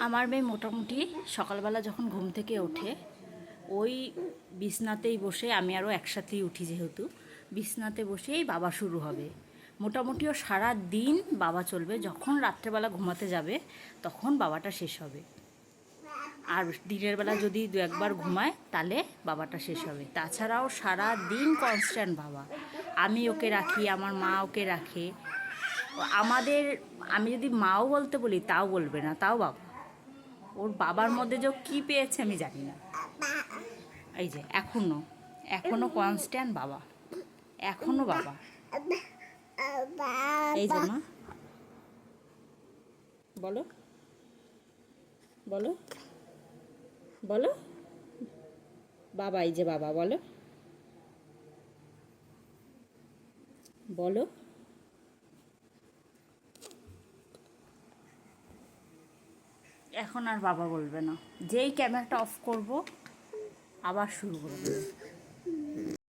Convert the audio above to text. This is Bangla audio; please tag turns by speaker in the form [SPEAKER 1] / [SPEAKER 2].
[SPEAKER 1] আমার মেয়ে মোটামুটি সকালবেলা যখন ঘুম থেকে ওঠে ওই বিছনাতেই বসে, আমি আরও একসাথেই উঠি যেহেতু, বিছনাতে বসেই বাবা শুরু হবে। মোটামুটি ও সারা দিন বাবা চলবে, যখন রাত্রেবেলা ঘুমাতে যাবে তখন বাবাটা শেষ হবে। আর দিনের বেলা যদি দু একবার ঘুমায় তাহলে বাবাটা শেষ হবে। তাছাড়াও সারা দিন কনস্ট্যান্ট বাবা। আমি ওকে রাখি, আমার মা ওকে রাখে। আমাদের, আমি যদি মাও বলতে বলি তাও বলবে না, তাও বাবা। ওর বাবার মধ্যে যে কী পেয়েছে আমি জানি না। এই যে এখনো কনস্ট্যান্ট বাবা, এখনো বাবা। এই যে মা, বলো বলো বলো বাবা, এই যে বাবা, বলো বলো। এখন আর বাবা বলবে না, যেই ক্যামেরাটা অফ করব আবার শুরু করে দেবে।